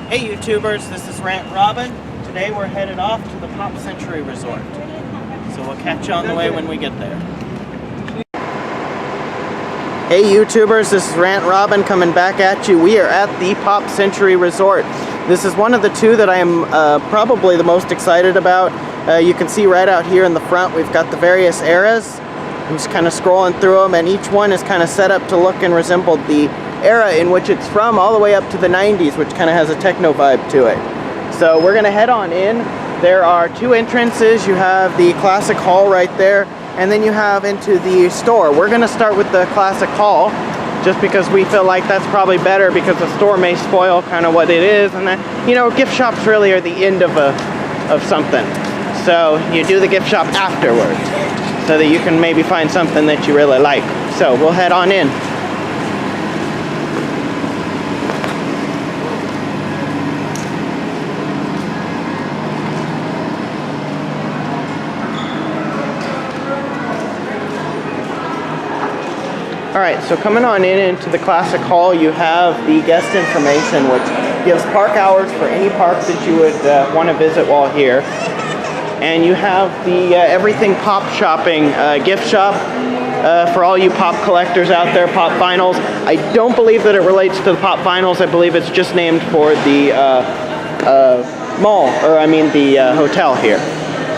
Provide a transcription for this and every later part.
Hey YouTubers, this is Rant Robin. Today we're headed off to the Pop Century Resort. So we'll catch you on the way when we get there. Hey YouTubers, this is Rant Robin coming back at you. We are at the Pop Century Resort. This is one of the two that I am probably the most excited about. You can see right out here in the front we've got the various eras. I'm just kind of scrolling through them, and each one is kind of set up to look and resemble the era in which it's from, all the way up to the 90s, which kind of has a techno vibe to it. So we're going to head on in. There are two entrances. You have the classic hall right there, and then you have into the store. We're going to start with the classic hall, just because we feel like that's probably better, because the store may spoil kind of what it is, and then, you know, gift shops really are the end of something. So you do the gift shop afterwards, so that you can maybe find something that you really like. So we'll head on in. Alright, so coming on into the classic hall, you have the guest information, which gives park hours for any park that you would want to visit while here. And you have the Everything Pop Shopping gift shop for all you pop collectors out there, pop vinyls. I don't believe that it relates to the pop vinyls. I believe it's just named for the mall, or I mean the hotel here.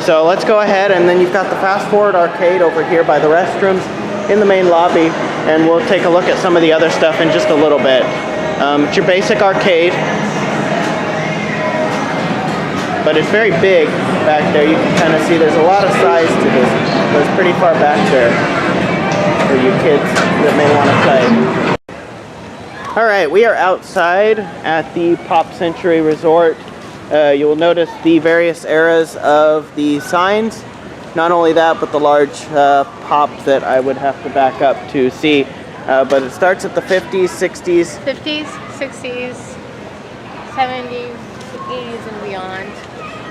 So let's go ahead, and then you've got the Fast Forward Arcade over here by the restrooms in the main lobby, and we'll take a look at some of the other stuff in just a little bit. It's your basic arcade, but it's very big back there. You can kind of see there's a lot of size to this. So it's pretty far back there for you kids that may want to play. Alright, we are outside at the Pop Century Resort. You will notice the various eras of the signs. Not only that, but the large pop that I would have to back up to see. But it starts at the 50s, 60s. 50s, 60s, 70s, 80s, and beyond.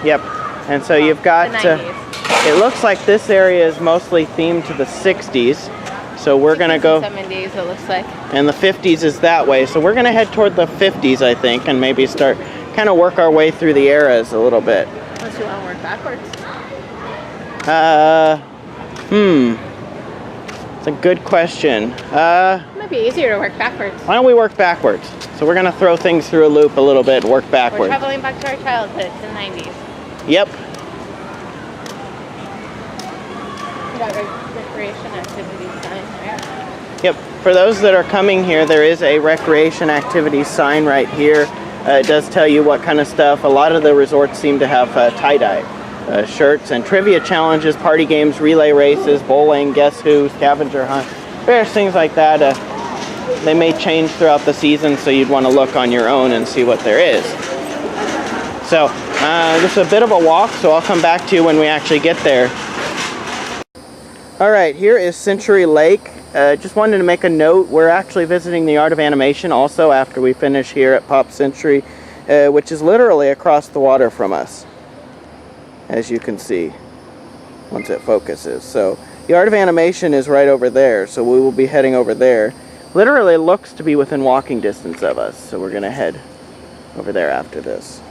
Yep. And so you've got, it looks like this area is mostly themed to the 60s. So we're going to go... 70s, it looks like. And the 50s is that way. So we're going to head toward the 50s, I think, and maybe start, kind of work our way through the eras a little bit. Unless you want to work backwards. It's a good question. It might be easier to work backwards. Why don't we work backwards? So we're going to throw things through a loop a little bit and work backwards. We're traveling back to our childhood, the 90s. Yep. We got recreation activities sign, right? Yep. For those that are coming here, there is a recreation activities sign right here. It does tell you what kind of stuff. A lot of the resorts seem to have tie-dye shirts and trivia challenges, party games, relay races, bowling, guess who, scavenger hunt, various things like that. They may change throughout the season, so you'd want to look on your own and see what there is. So this is a bit of a walk, so I'll come back to you when we actually get there. Alright, here is Century Lake. Just wanted to make a note, we're actually visiting the Art of Animation also after we finish here at Pop Century, which is literally across the water from us, as you can see once it focuses. So the Art of Animation is right over there, so we will be heading over there. Literally looks to be within walking distance of us, so we're gonna head over there after this.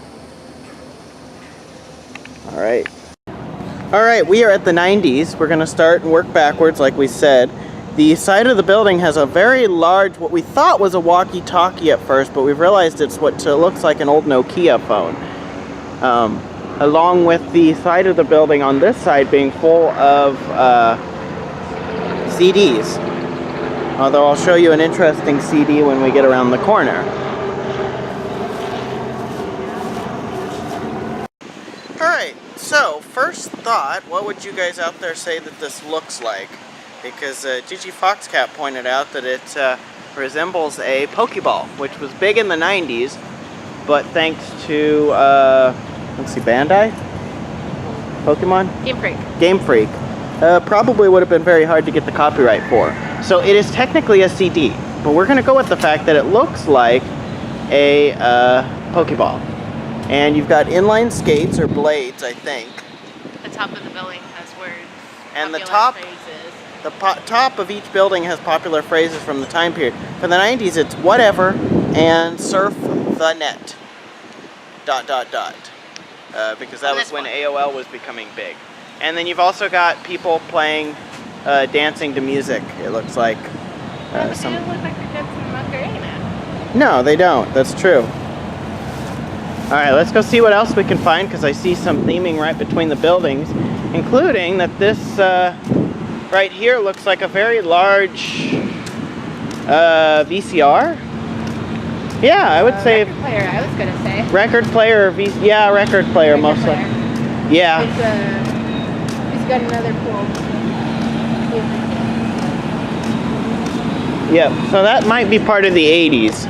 Alright, we are at the 90s. We're gonna start and work backwards like we said. The side of the building has a very large, what we thought was a walkie-talkie at first, but we've realized it's what looks like an old Nokia phone. Along with the side of the building on this side being full of CDs. Although I'll show you an interesting CD when we get around the corner. Alright, so first thought, what would you guys out there say that this looks like? Because Gigi Foxcat pointed out that it resembles a Pokeball, which was big in the 90s, but thanks to let's see, Bandai? Pokemon? Game Freak. Probably would have been very hard to get the copyright for. So it is technically a CD, but we're going to go with the fact that it looks like a Pokeball. And you've got inline skates, or blades, I think. The top of the building has words. And the top of each building has popular phrases from the time period. For the 90s, it's whatever and surf the net. Because that was when AOL was becoming big. And then you've also got people playing, dancing to music, it looks like. They don't look like they're dancing Macarena. No, they don't. That's true. Alright, let's go see what else we can find, because I see some theming right between the buildings, including that this right here looks like a very large VCR. Yeah, I would say record player, I was gonna say. Record player or yeah, record player mostly. Yeah. He's got another pool. Yep, so that might be part of the 80s.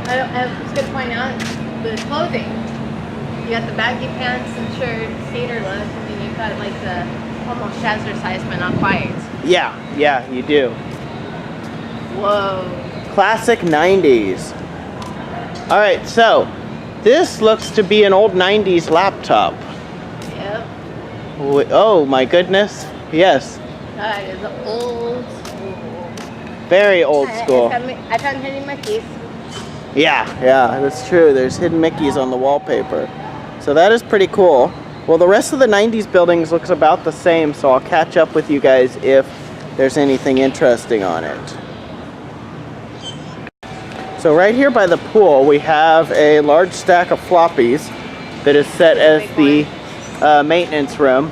I was gonna point out the clothing. You got the baggy pants and shirt, skater look, and then you've got like the almost jazzercise but not quite. Yeah, you do. Whoa. Classic 90s. Alright, so this looks to be an old 90s laptop. Yep. Oh my goodness. Yes. That is old school. Very old school. I found hidden Mickeys. Yeah, that's true. There's hidden Mickeys on the wallpaper. So that is pretty cool. Well, the rest of the 90s buildings looks about the same, so I'll catch up with you guys if there's anything interesting on it. So right here by the pool, we have a large stack of floppies that is set as the maintenance room,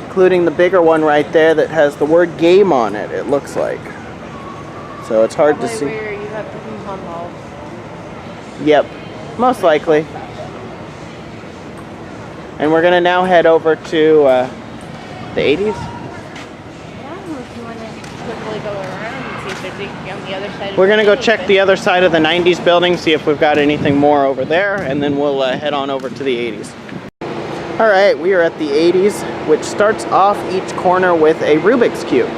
including the bigger one right there that has the word game on it, it looks like. So it's hard to see. Where you have the ping-pong balls. Yep, most likely. And we're going to now head over to the 80s. Yeah, if you want to quickly go around and see if there's anything on the other side. We're going to go check the other side of the 90s building, see if we've got anything more over there, and then we'll head on over to the 80s. Alright, we are at the 80s, which starts off each corner with a Rubik's Cube.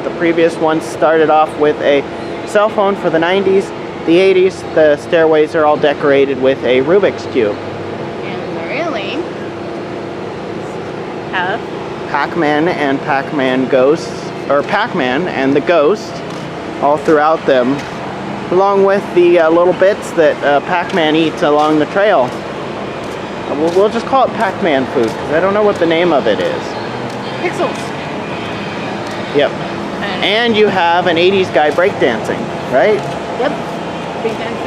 The previous one started off with a cell phone for the 90s. The 80s, the stairways are all decorated with a Rubik's Cube. And the railing have Pac-Man and Pac-Man Ghosts, or Pac-Man and the Ghost, all throughout them, along with the little bits that Pac-Man eats along the trail. We'll just call it Pac-Man food, because I don't know what the name of it is. pixels. Yep. And you have an 80s guy breakdancing, right? Yep. Big dancing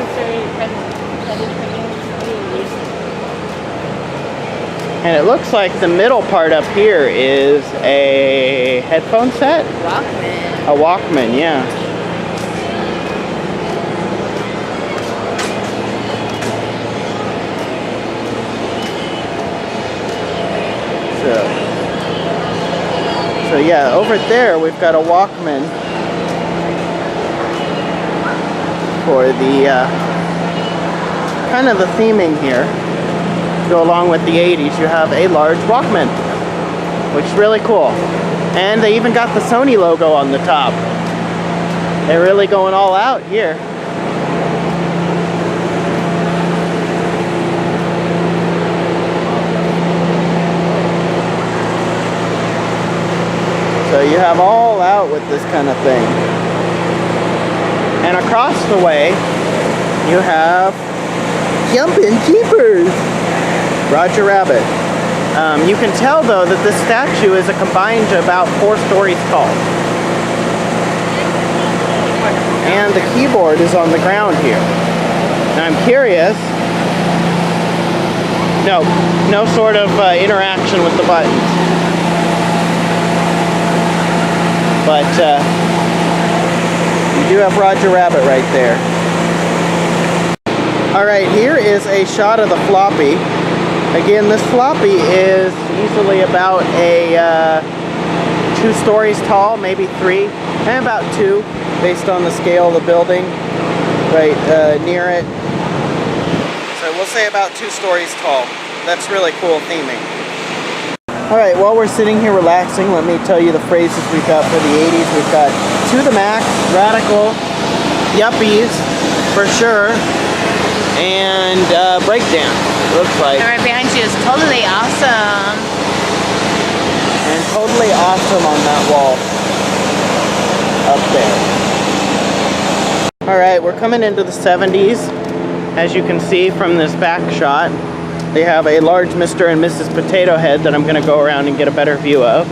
And it looks like the middle part up here is a headphone set? Walkman. A Walkman, yeah. So yeah, over there we've got a Walkman for the kind of the theming here. Go along with the 80s, you have a large Walkman, which is really cool. And they even got the Sony logo on the top. They're really going all out here. So you have all out with this kind of thing. And across the way, you have Jumpin' Jeepers! Roger Rabbit. You can tell though that this statue is a combined about 4 stories tall. And the keyboard is on the ground here. Now I'm curious. No sort of interaction with the buttons. But you do have Roger Rabbit right there. Alright, here is a shot of the floppy. Again, this floppy is easily about a 2 stories tall, maybe 3, and about 2, based on the scale of the building right near it. So we'll say about 2 stories tall. That's really cool theming. Alright, while we're sitting here relaxing, let me tell you the phrases we've got for the 80s. We've got to the max, radical, yuppies, for sure, and breakdance, it looks like. And right behind you is totally awesome. And totally awesome on that wall up there. Alright, we're coming into the 70s. As you can see from this back shot, they have a large Mr. and Mrs. Potato Head that I'm going to go around and get a better view of.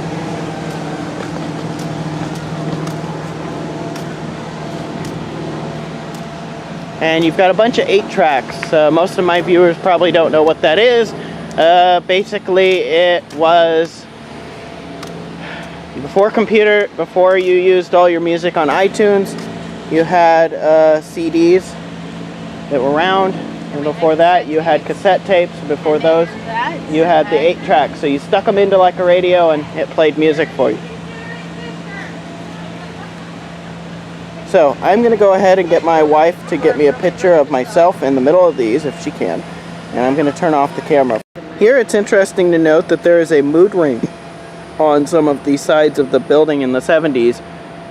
And you've got a bunch of 8-tracks. Most of my viewers probably don't know what that is. Basically, it was before you used all your music on iTunes, you had CDs that were round, and before that you had cassette tapes. Before those, you had the 8-track. So you stuck them into like a radio and it played music for you. So I'm going to go ahead and get my wife to get me a picture of myself in the middle of these, if she can. And I'm going to turn off the camera. Here it's interesting to note that there is a mood ring on some of the sides of the building in the 70s.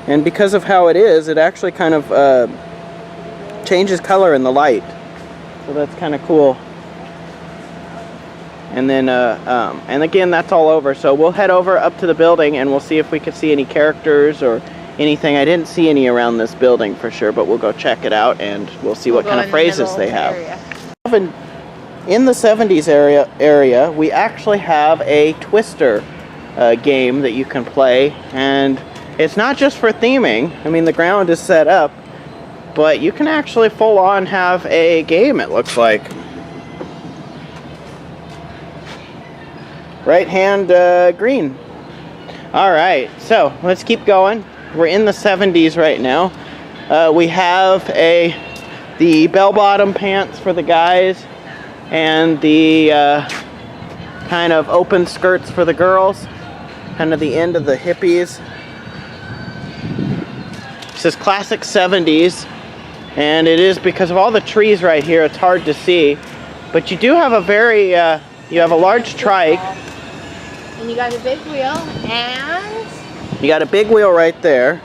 And because of how it is, it actually kind of changes color in the light. So that's kind of cool. And then, and again, that's all over. So we'll head over up to the building and we'll see if we can see any characters or anything. I didn't see any around this building for sure, but we'll go check it out and we'll see what kind of phrases they have. In the 70s area, we actually have a Twister game that you can play, and it's not just for theming. I mean, the ground is set up, but you can actually full on have a game, it looks like. Right hand green. Alright, so let's keep going. We're in the 70s right now. We have the bell-bottom pants for the guys and the kind of open skirts for the girls. Kind of the end of the hippies. This is classic 70s, and it is because of all the trees right here. It's hard to see, but you do have a very you have a large trike. And you got a big wheel, and you got a big wheel right there.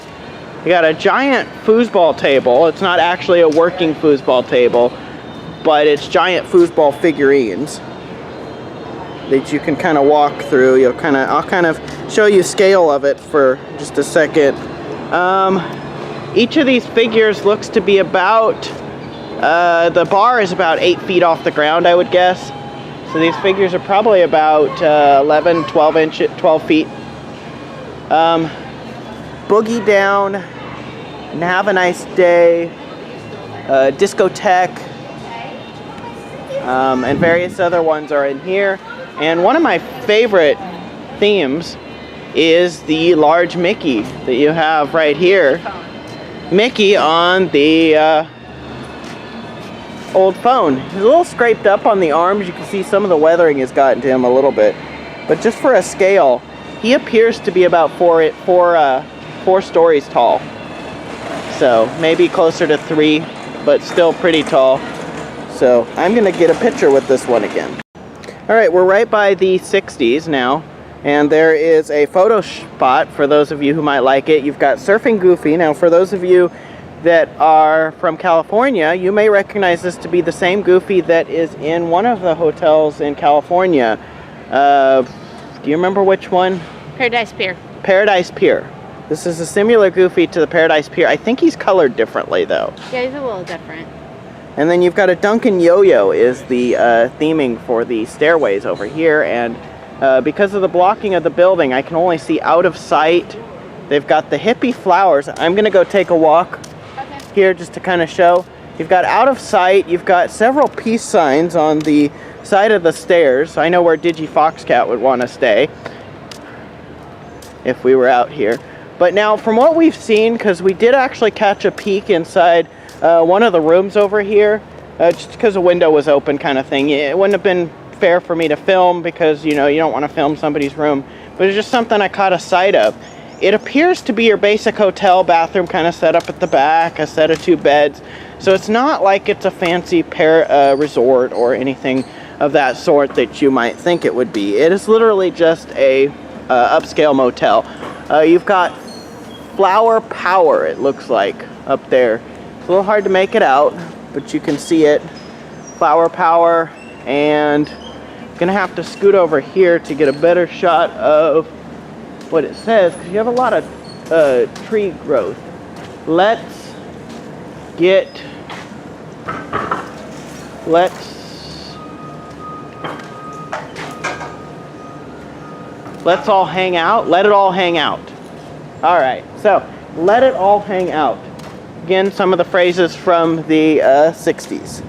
You got a giant foosball table. It's not actually a working foosball table, but it's giant foosball figurines that you can kind of walk through. I'll kind of show you scale of it for just a second. Each of these figures looks to be about, the bar is about 8 feet off the ground, I would guess. So these figures are probably about 11, 12 feet. Boogie Down, and Have a Nice Day, Discotheque, and various other ones are in here. And one of my favorite themes is the large Mickey that you have right here. Mickey on the old phone. He's a little scraped up on the arms. You can see some of the weathering has gotten to him a little bit. But just for a scale, he appears to be about four stories tall. So maybe closer to 3, but still pretty tall. So I'm gonna get a picture with this one again. All right, we're right by the 60s now, and there is a photo spot for those of you who might like it. You've got Surfing Goofy. Now, for those of you that are from California, you may recognize this to be the same Goofy that is in one of the hotels in California. Do you remember which one? Paradise Pier. Paradise Pier. This is a similar Goofy to the Paradise Pier. I think he's colored differently, though. Yeah, he's a little different. And then you've got a Duncan Yo-Yo is the theming for the stairways over here. And because of the blocking of the building, I can only see out of sight. They've got the hippie flowers. I'm going to go take a walk here just to kind of show. You've got out of sight. You've got several peace signs on the side of the stairs. I know where Digi Foxcat would want to stay if we were out here. But now, from what we've seen, because we did actually catch a peek inside one of the rooms over here, just because the window was open kind of thing. It wouldn't have been fair for me to film because, you know, you don't want to film somebody's room. But it's just something I caught a sight of. It appears to be your basic hotel bathroom kind of set up at the back, a set of 2 beds. So it's not like it's a fancy resort or anything of that sort that you might think it would be. It is literally just a upscale motel. You've got Flower Power, it looks like, up there. It's a little hard to make it out, but you can see it. Flower Power, and I'm gonna have to scoot over here to get a better shot of what it says, because you have a lot of tree growth. Let's get let's all hang out. Let it all hang out. All right, so let it all hang out. Again, some of the phrases from the 60s.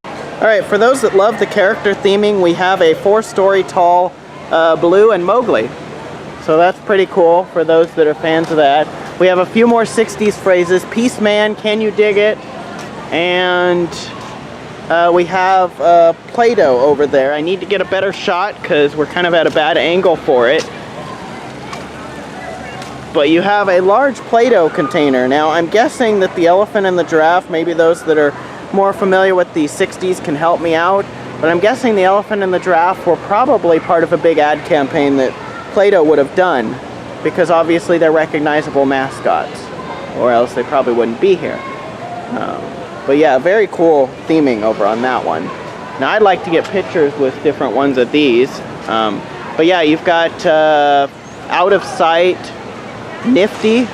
All right, for those that love the character theming, we have a 4-story tall Baloo and Mowgli. So that's pretty cool for those that are fans of that. We have a few more 60s phrases. Peace Man, Can You Dig It? And we have Play-Doh over there. I need to get a better shot because we're kind of at a bad angle for it. But you have a large Play-Doh container. Now I'm guessing that the elephant and the giraffe, maybe those that are more familiar with the 60s can help me out, but I'm guessing the elephant and the giraffe were probably part of a big ad campaign that Play-Doh would have done, because obviously they're recognizable mascots, or else they probably wouldn't be here. But yeah, very cool theming over on that one. Now I'd like to get pictures with different ones of these, but yeah, you've got Out of Sight, Nifty,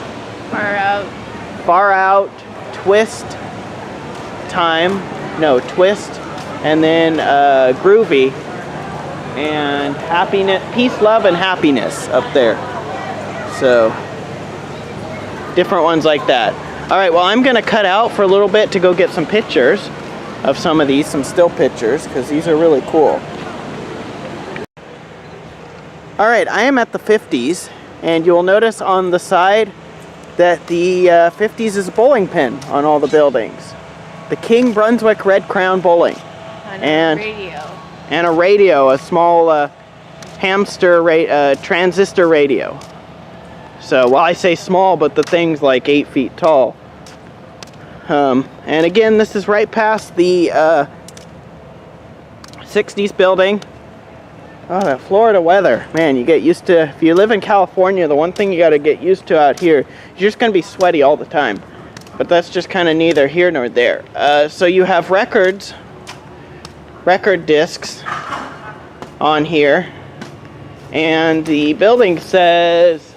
Far Out, Twist, Twist, and then Groovy, and Happiness, Peace, Love, and Happiness up there. So different ones like that. All right, well, I'm gonna cut out for a little bit to go get some pictures of some of these, some still pictures, because these are really cool. All right, I am at the 50s, and you'll notice on the side that the 50s is a bowling pin on all the buildings. The King Brunswick Red Crown Bowling. And a radio, a small transistor radio. So, well, I say small, but the thing's like 8 feet tall. And again, this is right past the 60s building. Oh, that Florida weather. Man, you get used to, if you live in California, the one thing you got to get used to out here, you're just going to be sweaty all the time. But that's just kind of neither here nor there. So you have record discs on here. And the building says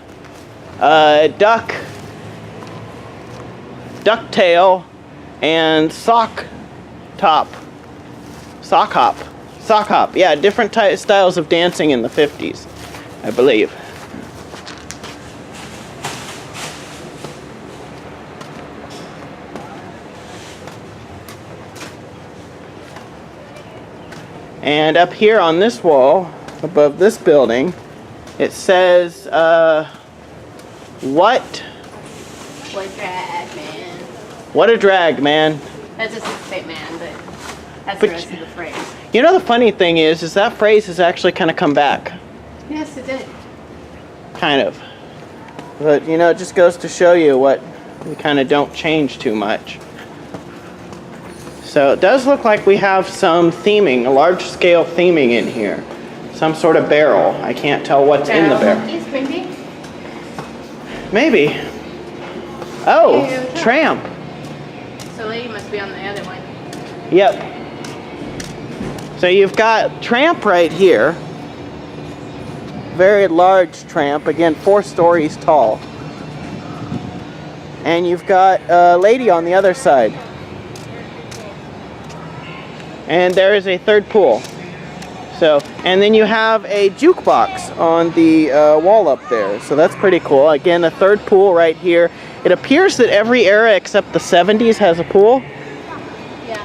Ducktail, and Sock Hop. Yeah, different styles of dancing in the 50s, I believe. And up here on this wall, above this building, it says, What drag, man. What a drag, man. That's just a statement, but that's the rest of the phrase. You know, the funny thing is that phrase has actually kind of come back. Yes, it did. Kind of. But, you know, it just goes to show you what we kind of don't change too much. So it does look like we have some theming, a large-scale theming in here. Some sort of barrel. I can't tell what's in the barrel. Maybe. Maybe. Oh, Tramp. So lady must be on the other one. Yep. So you've got Tramp right here. Very large Tramp. Again, 4 stories tall. And you've got a lady on the other side. And there is a third pool. So, and then you have a jukebox on the wall up there. So that's pretty cool. Again, a third pool right here. It appears that every era except the 70s has a pool. Yeah.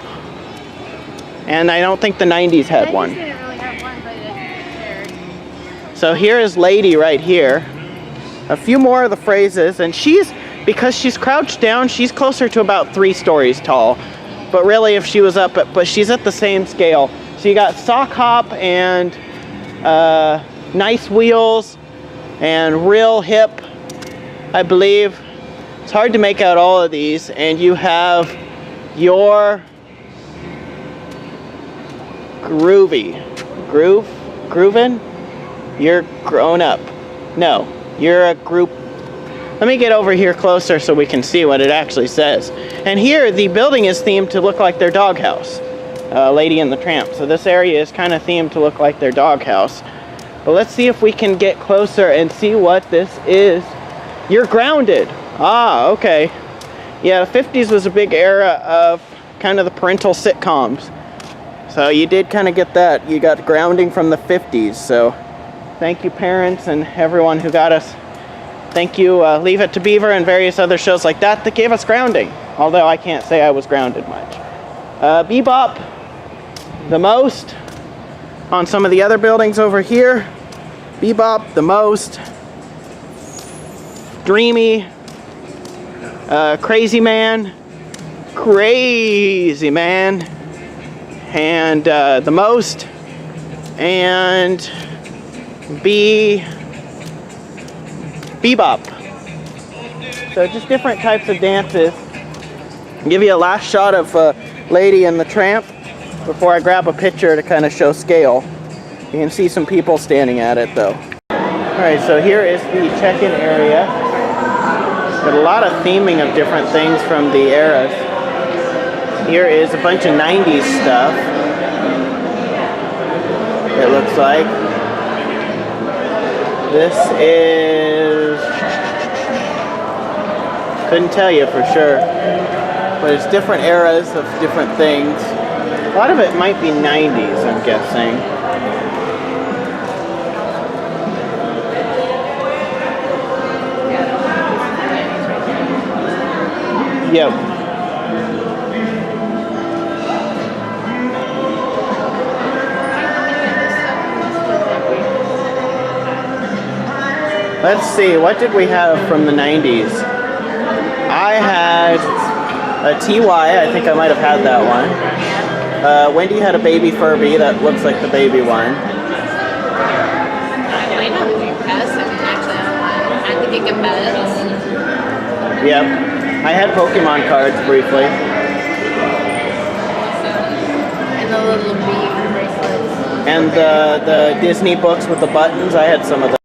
And I don't think the 90s had one. Didn't really have one, but it's shared. So here is Lady right here. A few more of the phrases, and because she's crouched down, she's closer to about 3 stories tall. But really, if she was up, but she's at the same scale. So you got Sock Hop and Nice Wheels and Real Hip, I believe. It's hard to make out all of these. And you have your Groovin'? You're grown up. No, you're a group. Let me get over here closer so we can see what it actually says. And here, the building is themed to look like their doghouse. Lady and the Tramp. So this area is kind of themed to look like their doghouse. But let's see if we can get closer and see what this is. You're grounded. Ah, okay. Yeah, the 50s was a big era of kind of the parental sitcoms. So you did kind of get that. You got grounding from the 50s. So thank you, parents, and everyone who got us. Thank you, Leave It to Beaver and various other shows like that gave us grounding. Although I can't say I was grounded much. Bebop, the most. On some of the other buildings over here. Bebop, the most. Dreamy. Crazy Man. Crazy Man. And the most. And Bebop. So just different types of dances. I'll give you a last shot of Lady and the Tramp before I grab a picture to kind of show scale. You can see some people standing at it though. Alright, so here is the check-in area. Got a lot of theming of different things from the eras. Here is a bunch of 90s stuff. It looks like. This is... couldn't tell you for sure. But it's different eras of different things. A lot of it might be 90s, I'm guessing. Yep. Let's see, what did we have from the 90s? I had a TY, I think I might have had that one. Wendy had a baby Furby, that looks like the baby one. I know the Pez, actually, I think it can Pez. Yep. I had Pokemon cards briefly. And the little bee bracelets. And the Disney books with the buttons, I had some of those.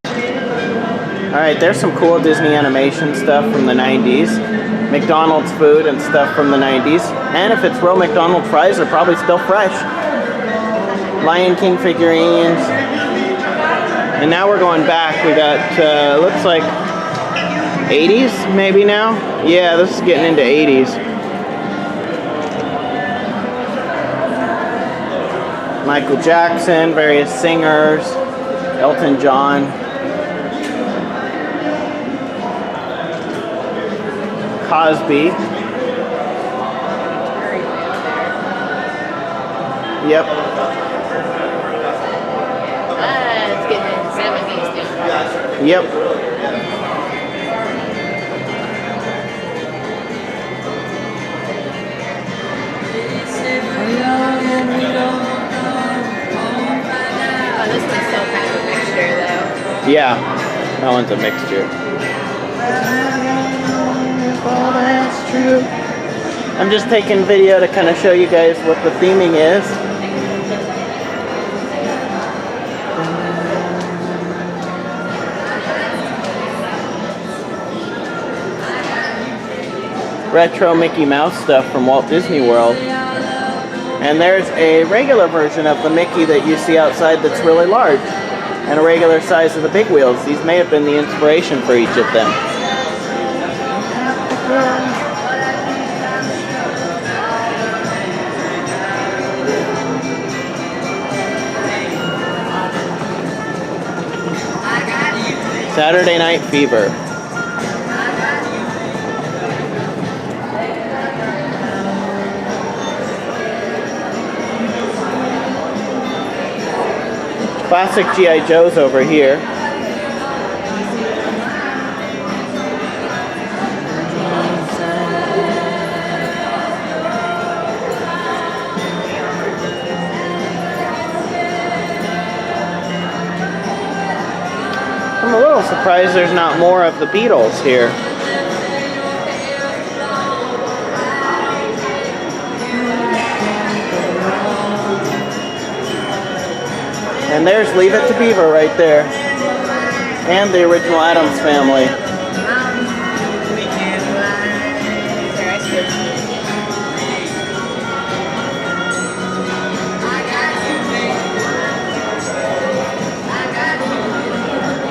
Alright, there's some cool Disney animation stuff from the 90s. McDonald's food and stuff from the 90s. And if it's real McDonald's fries, they're probably still fresh. Lion King figurines. And now we're going back. We got, looks like 80s maybe now? Yeah, this is getting into 80s. Michael Jackson, various singers, Elton John. Cosby. Yep. It's getting into 70s now. Yep. Oh, this one's still kind of a mixture, though. Yeah, that one's a mixture. All that's true. I'm just taking video to kind of show you guys what the theming is. Retro Mickey Mouse stuff from Walt Disney World. And there's a regular version of the Mickey that you see outside that's really large. And a regular size of the big wheels. These may have been the inspiration for each of them. Saturday Night Fever. Classic G.I. Joes over here. I'm a little surprised there's not more of the Beatles here. And there's Leave It to Beaver right there. And the original Addams Family.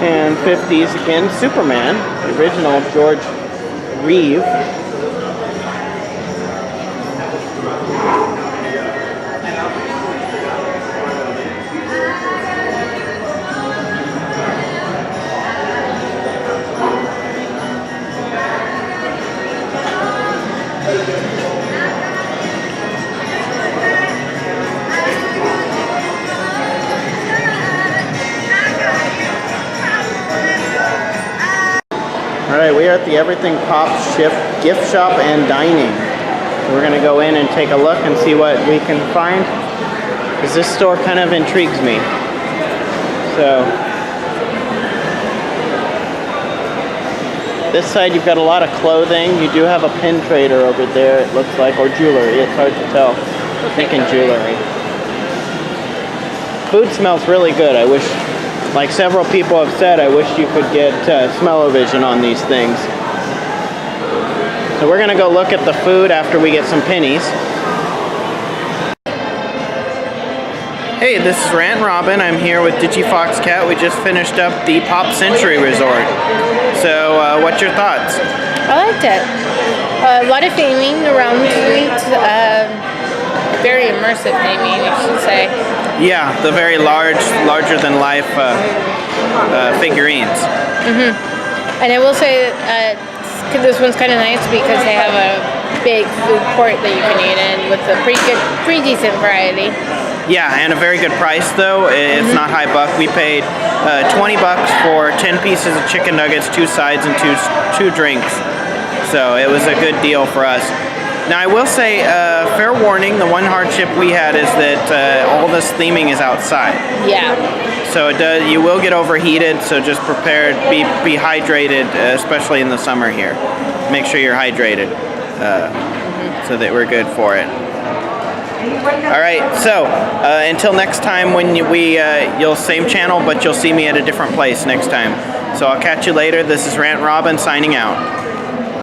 And 50s again, Superman, the original George Reeve. at the Everything Pop gift shop and dining. We're gonna go in and take a look and see what we can find, because this store kind of intrigues me. So this side you've got a lot of clothing. You do have a pin trader over there, it looks like, or jewelry. It's hard to tell. I'm thinking jewelry. Food smells really good. I wish, like several people have said, I wish you could get smell-o-vision on these things. So we're gonna go look at the food after we get some pennies. Hey, this is Rant Robin. I'm here with DigiFox Cat. We just finished up the Pop Century Resort. So, what's your thoughts? I liked it. A lot of theming around the street. Very immersive theming, I should say. Yeah, the very larger-than-life figurines. And I will say this one's kind of nice because they have a big food court that you can eat in with a pretty decent variety. Yeah, and a very good price though. It's not high buck. We paid $20 for 10 pieces of chicken nuggets, 2 sides, and two drinks. So it was a good deal for us. Now I will say, fair warning, the one hardship we had is that all this theming is outside. Yeah. So you will get overheated, so just prepare, be hydrated, especially in the summer here. Make sure you're hydrated so that we're good for it. Alright, so until next time when you'll same channel, but you'll see me at a different place next time. So I'll catch you later. This is Rant Robin signing out.